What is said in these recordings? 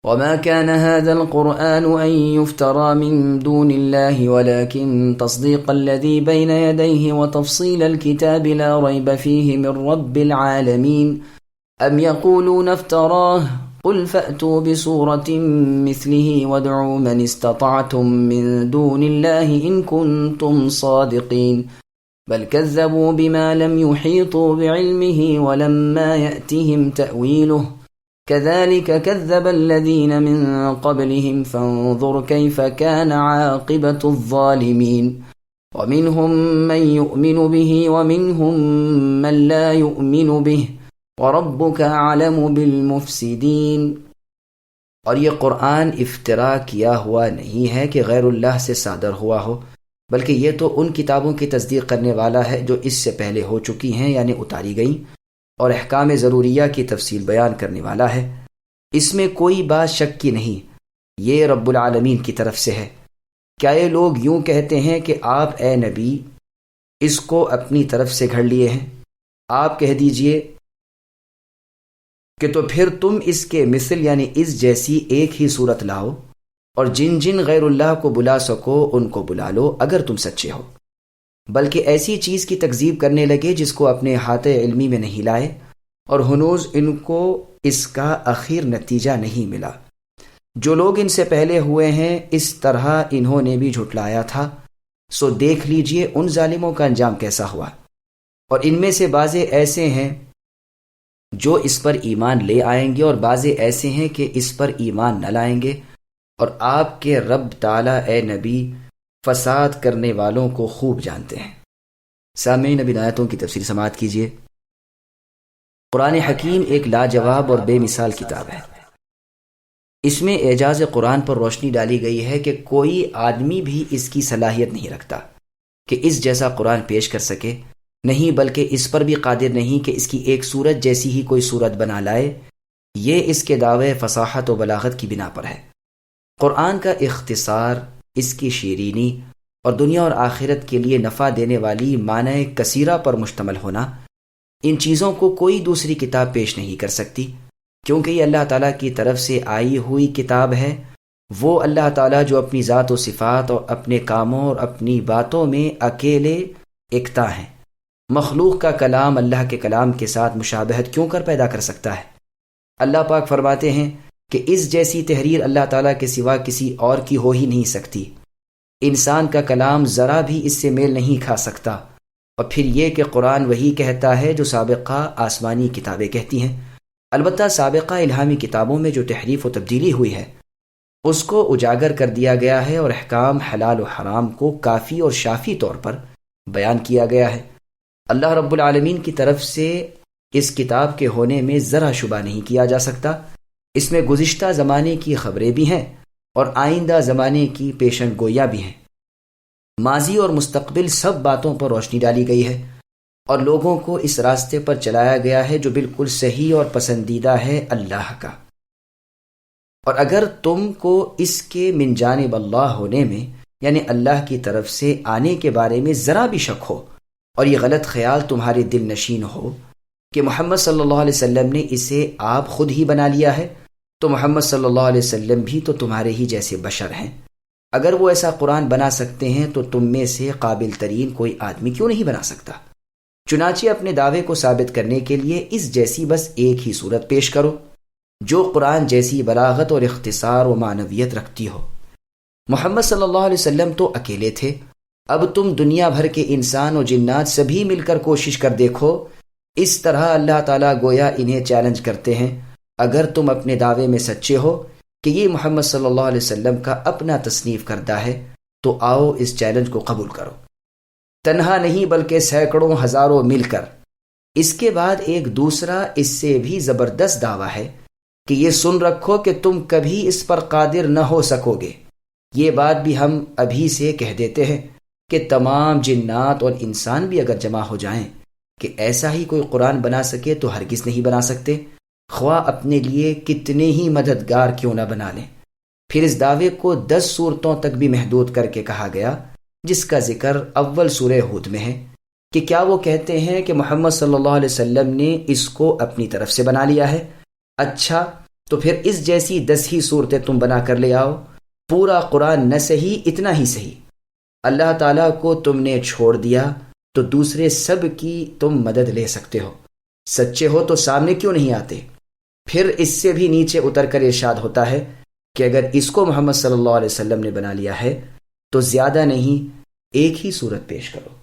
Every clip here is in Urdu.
وما كان هذا القرآن أن يفترى من دون الله ولكن تصديق الذي بين يديه وتفصيل الكتاب لا ريب فيه من رب العالمين أم يقولون افتراه قل فأتوا بسورة مثله وادعوا من استطعتم من دون الله إن كنتم صادقين بل كذبوا بما لم يحيطوا بعلمه ولما يأتهم تأويله كذلك كذب الذين من قبلهم فانظر كيف كان عاقبة الظالمين ومنهم من يؤمن به ومنهم من لا يؤمن به وَرَبُّكَ أَعْلَمُ بِالْمُفْسِدِينَ۔ اور یہ قرآن افترا کیا ہوا نہیں ہے کہ غیر اللہ سے صادر ہوا ہو، بلکہ یہ تو ان کتابوں کی تصدیق کرنے والا ہے جو اس سے پہلے ہو چکی ہیں یعنی اتاری گئیں، اور احکام ضروریہ کی تفصیل بیان کرنے والا ہے۔ اس میں کوئی بات شک کی نہیں، یہ رب العالمین کی طرف سے ہے۔ کیا یہ لوگ یوں کہتے ہیں کہ آپ اے نبی اس کو اپنی طرف سے گھڑ لیے ہیں؟ آپ کہہ دیجئے کہ تو پھر تم اس کے مثل یعنی اس جیسی ایک ہی صورت لاؤ، اور جن جن غیر اللہ کو بلا سکو ان کو بلا لو اگر تم سچے ہو۔ بلکہ ایسی چیز کی تکذیب کرنے لگے جس کو اپنے احاطہ علمی میں نہیں لائے، اور ہنوز ان کو اس کا اخیر نتیجہ نہیں ملا۔ جو لوگ ان سے پہلے ہوئے ہیں اس طرح انہوں نے بھی جھٹلایا تھا، سو دیکھ لیجئے ان ظالموں کا انجام کیسا ہوا۔ اور ان میں سے بعضے ایسے ہیں جو اس پر ایمان لے آئیں گے اور بعضے ایسے ہیں کہ اس پر ایمان نہ لائیں گے، اور آپ کے رب تعالیٰ اے نبی فساد کرنے والوں کو خوب جانتے ہیں۔ سامعین، اب آیتوں کی تفسیر سماعت کیجیے۔ قرآن حکیم ایک لاجواب اور بے مثال کتاب ہے۔ اس میں اعجاز قرآن پر روشنی ڈالی گئی ہے کہ کوئی آدمی بھی اس کی صلاحیت نہیں رکھتا کہ اس جیسا قرآن پیش کر سکے، نہیں بلکہ اس پر بھی قادر نہیں کہ اس کی ایک صورت جیسی ہی کوئی صورت بنا لائے۔ یہ اس کے دعوے فصاحت و بلاغت کی بنا پر ہے۔ قرآن کا اختصار، اس کی شیرینی اور دنیا اور آخرت کے لیے نفع دینے والی معنی کثیرہ پر مشتمل ہونا، ان چیزوں کو کوئی دوسری کتاب پیش نہیں کر سکتی، کیونکہ یہ اللہ تعالیٰ کی طرف سے آئی ہوئی کتاب ہے۔ وہ اللہ تعالیٰ جو اپنی ذات و صفات اور اپنے کاموں اور اپنی باتوں میں اکیلے یکتا ہیں، مخلوق کا کلام اللہ کے کلام کے ساتھ مشابہت کیوں کر پیدا کر سکتا ہے؟ اللہ پاک فرماتے ہیں کہ اس جیسی تحریر اللہ تعالیٰ کے سوا کسی اور کی ہو ہی نہیں سکتی۔ انسان کا کلام ذرا بھی اس سے میل نہیں کھا سکتا۔ اور پھر یہ کہ قرآن وہی کہتا ہے جو سابقہ آسمانی کتابیں کہتی ہیں۔ البتہ سابقہ الہامی کتابوں میں جو تحریف و تبدیلی ہوئی ہے اس کو اجاگر کر دیا گیا ہے، اور احکام حلال و حرام کو کافی اور شافی طور پر بیان کیا گیا ہے۔ اللہ رب العالمین کی طرف سے اس کتاب کے ہونے میں ذرا شبہ نہیں کیا جا سکتا۔ اس میں گزشتہ زمانے کی خبریں بھی ہیں اور آئندہ زمانے کی پیشن گوئیاں بھی ہیں۔ ماضی اور مستقبل سب باتوں پر روشنی ڈالی گئی ہے، اور لوگوں کو اس راستے پر چلایا گیا ہے جو بالکل صحیح اور پسندیدہ ہے اللہ کا۔ اور اگر تم کو اس کے من جانب اللہ ہونے میں یعنی اللہ کی طرف سے آنے کے بارے میں ذرا بھی شک ہو، اور یہ غلط خیال تمہارے دل نشین ہو کہ محمد صلی اللہ علیہ وسلم نے اسے آپ خود ہی بنا لیا ہے، تو محمد صلی اللہ علیہ وسلم بھی تو تمہارے ہی جیسے بشر ہیں۔ اگر وہ ایسا قرآن بنا سکتے ہیں تو تم میں سے قابل ترین کوئی آدمی کیوں نہیں بنا سکتا؟ چنانچہ اپنے دعوے کو ثابت کرنے کے لیے اس جیسی بس ایک ہی صورت پیش کرو جو قرآن جیسی بلاغت اور اختصار و معنویت رکھتی ہو۔ محمد صلی اللہ علیہ وسلم تو اکیلے تھے، اب تم دنیا بھر کے انسان و جنات سبھی مل کر کوشش کر دیکھو۔ اس طرح اللہ تعالیٰ گویا انہیں چیلنج کرتے ہیں، اگر تم اپنے دعوے میں سچے ہو کہ یہ محمد صلی اللہ علیہ وسلم کا اپنا تصنیف کردہ ہے تو آؤ اس چیلنج کو قبول کرو، تنہا نہیں بلکہ سینکڑوں ہزاروں مل کر۔ اس کے بعد ایک دوسرا اس سے بھی زبردست دعویٰ ہے کہ یہ سن رکھو کہ تم کبھی اس پر قادر نہ ہو سکو گے۔ یہ بات بھی ہم ابھی سے کہہ دیتے ہیں کہ تمام جنات اور انسان بھی اگر جمع ہو جائیں کہ ایسا ہی کوئی قرآن بنا سکے تو ہرگز نہیں بنا سکتے، خواہ اپنے لیے کتنے ہی مددگار کیوں نہ بنا لیں۔ پھر اس دعوے کو 10 صورتوں تک بھی محدود کر کے کہا گیا، جس کا ذکر اول سورہ ہود میں ہے کہ کیا وہ کہتے ہیں کہ محمد صلی اللہ علیہ وسلم نے اس کو اپنی طرف سے بنا لیا ہے؟ اچھا، تو پھر اس جیسی 10 ہی صورتیں تم بنا کر لے آؤ. پورا قرآن نہ صحیح اتنا ہی صحیح. اللہ تعالیٰ کو تم نے چھوڑ دیا تو دوسرے سب کی تم مدد لے سکتے ہو. سچے ہو تو سامنے کیوں نہیں آتے؟ پھر اس سے بھی نیچے اتر کر ارشاد ہوتا ہے کہ اگر اس کو محمد صلی اللہ علیہ وسلم نے بنا لیا ہے تو زیادہ نہیں ایک ہی صورت پیش کرو.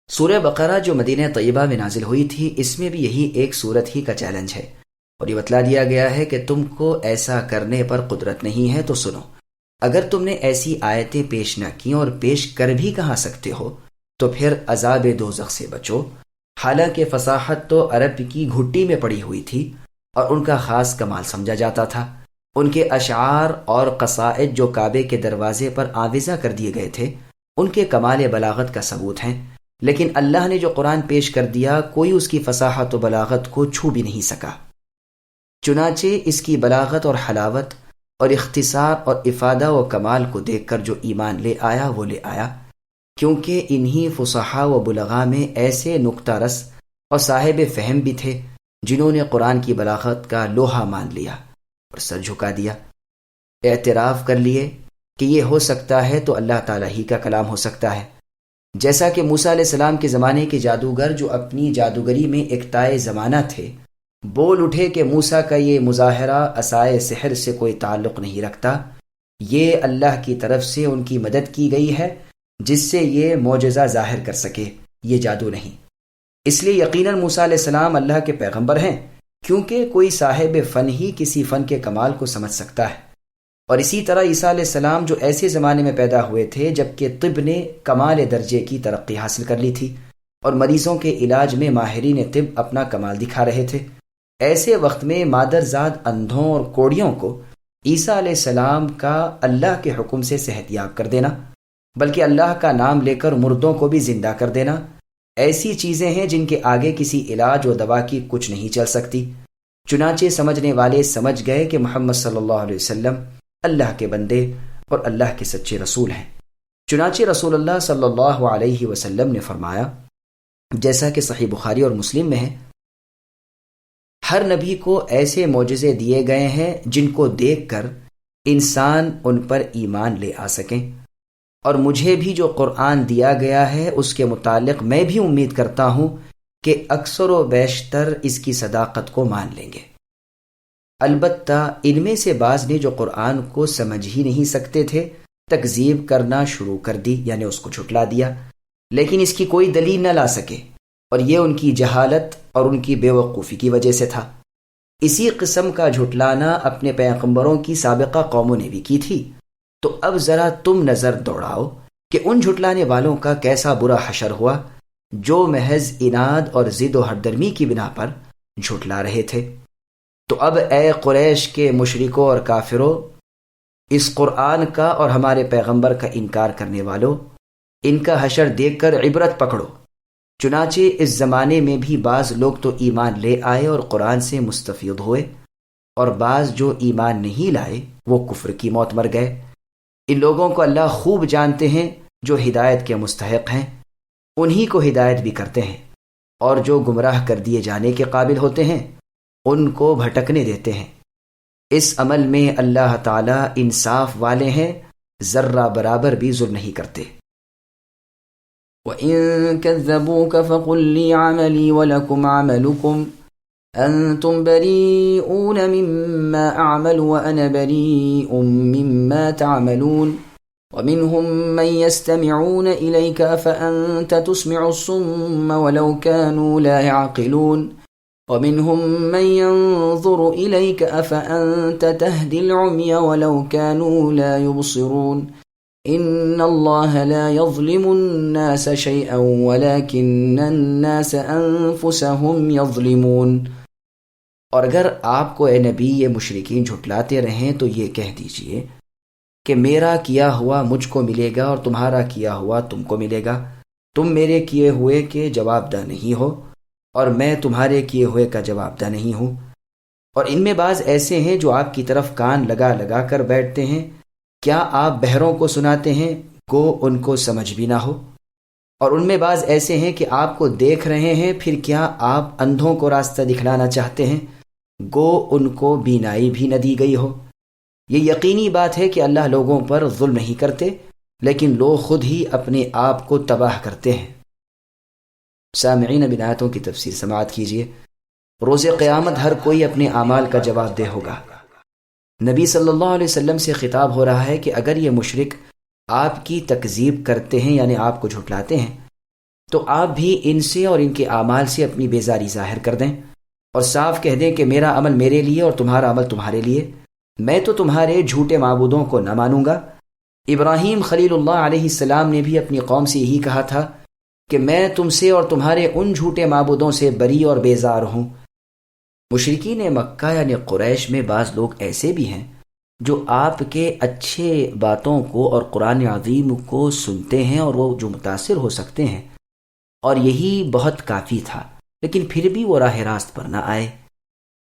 سورہ بقرہ جو مدینہ طیبہ میں نازل ہوئی تھی، اس میں بھی یہی ایک صورت ہی کا چیلنج ہے، اور یہ بتلا دیا گیا ہے کہ تم کو ایسا کرنے پر قدرت نہیں ہے تو سنو. اگر تم نے ایسی آیتیں پیش نہ کی اور پیش کر بھی کہا سکتے ہو تو پھر عذاب دوزخ سے بچو. حالانکہ فصاحت تو عرب کی گھٹی میں پڑی ہوئی تھی اور ان کا خاص کمال سمجھا جاتا تھا. ان کے اشعار اور قصائد جو کعبے کے دروازے پر آویزہ کر دیے گئے تھے ان کے کمال بلاغت کا ثبوت ہیں، لیکن اللہ نے جو قرآن پیش کر دیا کوئی اس کی فصاحت و بلاغت کو چھو بھی نہیں سکا. چنانچہ اس کی بلاغت اور حلاوت اور اختصار اور افادہ و کمال کو دیکھ کر جو ایمان لے آیا وہ لے آیا، کیونکہ انہی فصحاء و بلغاء میں ایسے نکتہ رس اور صاحب فہم بھی تھے جنہوں نے قرآن کی بلاغت کا لوہا مان لیا اور سر جھکا دیا. اعتراف کر لیے کہ یہ ہو سکتا ہے تو اللہ تعالیٰ ہی کا کلام ہو سکتا ہے. جیسا کہ موسیٰ علیہ السلام کے زمانے کے جادوگر جو اپنی جادوگری میں اقتائے زمانہ تھے بول اٹھے کہ موسیٰ کا یہ مظاہرہ عصائے سحر سے کوئی تعلق نہیں رکھتا، یہ اللہ کی طرف سے ان کی مدد کی گئی ہے جس سے یہ معجزہ ظاہر کر سکے، یہ جادو نہیں. اس لیے یقیناً موسیٰ علیہ السلام اللہ کے پیغمبر ہیں، کیونکہ کوئی صاحب فن ہی کسی فن کے کمال کو سمجھ سکتا ہے. اور اسی طرح عیسیٰ علیہ السلام جو ایسے زمانے میں پیدا ہوئے تھے جبکہ طب نے کمال درجے کی ترقی حاصل کر لی تھی اور مریضوں کے علاج میں ماہرین طب اپنا کمال دکھا رہے تھے، ایسے وقت میں مادرزاد اندھوں اور کوڑیوں کو عیسیٰ علیہ السلام کا اللہ کے حکم سے صحت یاب کر دینا، بلکہ اللہ کا نام لے کر مردوں کو بھی زندہ کر دینا، ایسی چیزیں ہیں جن کے آگے کسی علاج و دوا کی کچھ نہیں چل سکتی. چنانچہ سمجھنے والے سمجھ گئے کہ محمد صلی اللہ علیہ وسلم اللہ کے بندے اور اللہ کے سچے رسول ہیں. چنانچہ رسول اللہ صلی اللہ علیہ وسلم نے فرمایا، جیسا کہ صحیح بخاری اور مسلم میں ہے، ہر نبی کو ایسے معجزے دیے گئے ہیں جن کو دیکھ کر انسان ان پر ایمان لے آ سکیں، اور مجھے بھی جو قرآن دیا گیا ہے اس کے متعلق میں بھی امید کرتا ہوں کہ اکثر و بیشتر اس کی صداقت کو مان لیں گے. البتہ ان میں سے بعض نے جو قرآن کو سمجھ ہی نہیں سکتے تھے تکذیب کرنا شروع کر دی، یعنی اس کو جھٹلا دیا، لیکن اس کی کوئی دلیل نہ لا سکے، اور یہ ان کی جہالت اور ان کی بے وقوفی کی وجہ سے تھا. اسی قسم کا جھٹلانا اپنے پیغمبروں کی سابقہ قوموں نے بھی کی تھی. تو اب ذرا تم نظر دوڑاؤ کہ ان جھٹلانے والوں کا کیسا برا حشر ہوا جو محض اناد اور ضد و ہردرمی کی بنا پر جھٹلا رہے تھے. تو اب اے قریش کے مشرکوں اور کافروں، اس قرآن کا اور ہمارے پیغمبر کا انکار کرنے والوں، ان کا حشر دیکھ کر عبرت پکڑو. چنانچہ اس زمانے میں بھی بعض لوگ تو ایمان لے آئے اور قرآن سے مستفید ہوئے، اور بعض جو ایمان نہیں لائے وہ کفر کی موت مر گئے. ان لوگوں کو اللہ خوب جانتے ہیں، جو ہدایت کے مستحق ہیں انہی کو ہدایت بھی کرتے ہیں، اور جو گمراہ کر دیے جانے کے قابل ہوتے ہیں ان کو بھٹکنے دیتے ہیں. اس عمل میں اللہ تعالیٰ انصاف والے ہیں، ذرہ برابر بھی ظلم نہیں کرتے. وَإِن كَذَّبُوكَ فَقُل لِّي عَمَلِي وَلَكُمْ عَمَلُكُمْ أَنتُمْ بَرِيئُونَ مِمَّا أَعْمَلُ وَأَنَا بَرِيءٌ مِّمَّا تَعْمَلُونَ وَمِنْهُمْ مَن يَسْتَمِعُونَ إِلَيْكَ أَفَأَنتَ تُسْمِعُ الصُّمَّ وَلَوْ كَانُوا لَا يَعْقِلُونَ وَمِنْهُمْ مَن يَنظُرُ إِلَيْكَ أَفَأَنتَ تَهْدِي الْعُمْيَ وَلَوْ كَانُوا لَا يُبْصِرُونَ إِنَّ اللَّهَ لَا يَظْلِمُ النَّاسَ شَيْئًا وَلَكِنَّ النَّاسَ أَنفُسَهُمْ يَظْلِمُونَ. اور اگر آپ کو اے نبی یہ مشرکین جھٹلاتے رہیں تو یہ کہہ دیجئے کہ میرا کیا ہوا مجھ کو ملے گا اور تمہارا کیا ہوا تم کو ملے گا. تم میرے کیے ہوئے کے جواب دہ نہیں ہو اور میں تمہارے کیے ہوئے کا جواب دہ نہیں ہوں. اور ان میں بعض ایسے ہیں جو آپ کی طرف کان لگا لگا کر بیٹھتے ہیں، کیا آپ بہروں کو سناتے ہیں گو ان کو سمجھ بھی نہ ہو؟ اور ان میں بعض ایسے ہیں کہ آپ کو دیکھ رہے ہیں، پھر کیا آپ اندھوں کو راستہ دکھلانا چاہتے ہیں؟ گو ان کو بینائی بھی نہ دی گئی ہو۔ یہ یقینی بات ہے کہ اللہ لوگوں پر ظلم نہیں کرتے، لیکن لوگ خود ہی اپنے آپ کو تباہ کرتے ہیں۔ سامعین، اب ان آیتوں کی تفسیر سماعت کیجیے۔ روز قیامت ہر کوئی اپنے اعمال کا جواب دہ ہوگا۔ نبی صلی اللہ علیہ وسلم سے خطاب ہو رہا ہے کہ اگر یہ مشرک آپ کی تکذیب کرتے ہیں، یعنی آپ کو جھٹلاتے ہیں، تو آپ بھی ان سے اور ان کے اعمال سے اپنی بیزاری ظاہر کر دیں اور صاف کہہ دیں کہ میرا عمل میرے لیے اور تمہارا عمل تمہارے لیے، میں تو تمہارے جھوٹے معبودوں کو نہ مانوں گا۔ ابراہیم خلیل اللہ علیہ السلام نے بھی اپنی قوم سے یہی کہا تھا کہ میں تم سے اور تمہارے ان جھوٹے معبودوں سے بری اور بیزار ہوں۔ مشرکین مکہ یعنی قریش میں بعض لوگ ایسے بھی ہیں جو آپ کے اچھے باتوں کو اور قرآن عظیم کو سنتے ہیں اور وہ جو متاثر ہو سکتے ہیں، اور یہی بہت کافی تھا، لیکن پھر بھی وہ راہ راست پر نہ آئے۔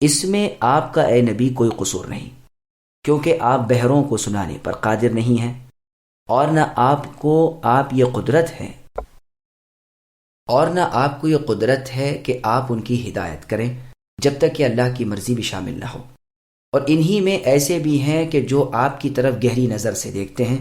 اس میں آپ کا اے نبی کوئی قصور نہیں، کیونکہ آپ بہروں کو سنانے پر قادر نہیں ہیں، اور نہ آپ کو یہ قدرت ہے کہ آپ ان کی ہدایت کریں جب تک کہ اللہ کی مرضی بھی شامل نہ ہو۔ اور انہی میں ایسے بھی ہیں کہ جو آپ کی طرف گہری نظر سے دیکھتے ہیں،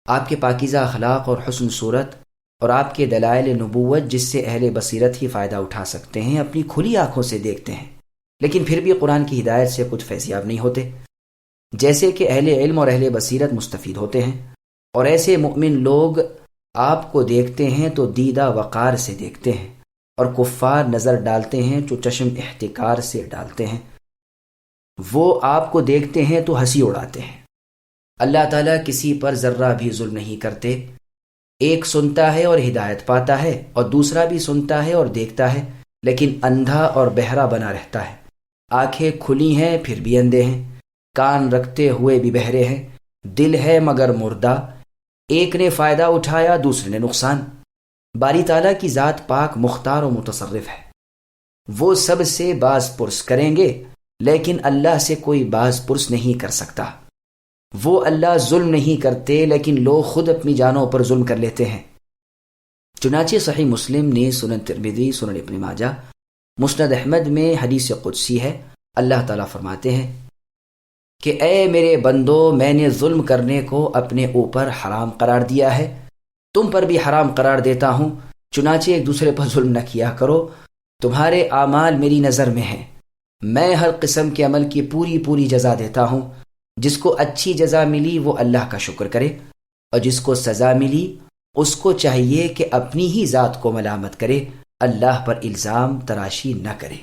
آپ کے پاکیزہ اخلاق اور حسن صورت اور آپ کے دلائل نبوت جس سے اہل بصیرت ہی فائدہ اٹھا سکتے ہیں اپنی کھلی آنکھوں سے دیکھتے ہیں، لیکن پھر بھی قرآن کی ہدایت سے کچھ فیضیاب نہیں ہوتے، جیسے کہ اہل علم اور اہل بصیرت مستفید ہوتے ہیں۔ اور ایسے مؤمن لوگ آپ کو دیکھتے ہیں تو دیدہ وقار سے دیکھتے ہیں، اور کفار نظر ڈالتے ہیں جو چشم احتکار سے ڈالتے ہیں، وہ آپ کو دیکھتے ہیں تو ہنسی اڑاتے ہیں۔ اللہ تعالیٰ کسی پر ذرہ بھی ظلم نہیں کرتے، ایک سنتا ہے اور ہدایت پاتا ہے، اور دوسرا بھی سنتا ہے اور دیکھتا ہے لیکن اندھا اور بہرا بنا رہتا ہے۔ آنکھیں کھلی ہیں پھر بھی اندھے ہیں، کان رکھتے ہوئے بھی بہرے ہیں، دل ہے مگر مردہ، ایک نے فائدہ اٹھایا دوسرے نے نقصان۔ باری تعالیٰ کی ذات پاک مختار و متصرف ہے، وہ سب سے باز پرس کریں گے لیکن اللہ سے کوئی باز پرس نہیں کر سکتا۔ وہ اللہ ظلم نہیں کرتے لیکن لوگ خود اپنی جانوں پر ظلم کر لیتے ہیں۔ چنانچہ صحیح مسلم نے، سنن ترمذی، سنن ابن ماجہ، مسند احمد میں حدیث قدسی ہے، اللہ تعالیٰ فرماتے ہیں کہ اے میرے بندو، میں نے ظلم کرنے کو اپنے اوپر حرام قرار دیا ہے، تم پر بھی حرام قرار دیتا ہوں، چنانچہ ایک دوسرے پر ظلم نہ کیا کرو، تمہارے اعمال میری نظر میں ہیں، میں ہر قسم کے عمل کی پوری جزا دیتا ہوں، جس کو اچھی جزا ملی وہ اللہ کا شکر کرے، اور جس کو سزا ملی اس کو چاہیے کہ اپنی ہی ذات کو ملامت کرے، اللہ پر الزام تراشی نہ کرے۔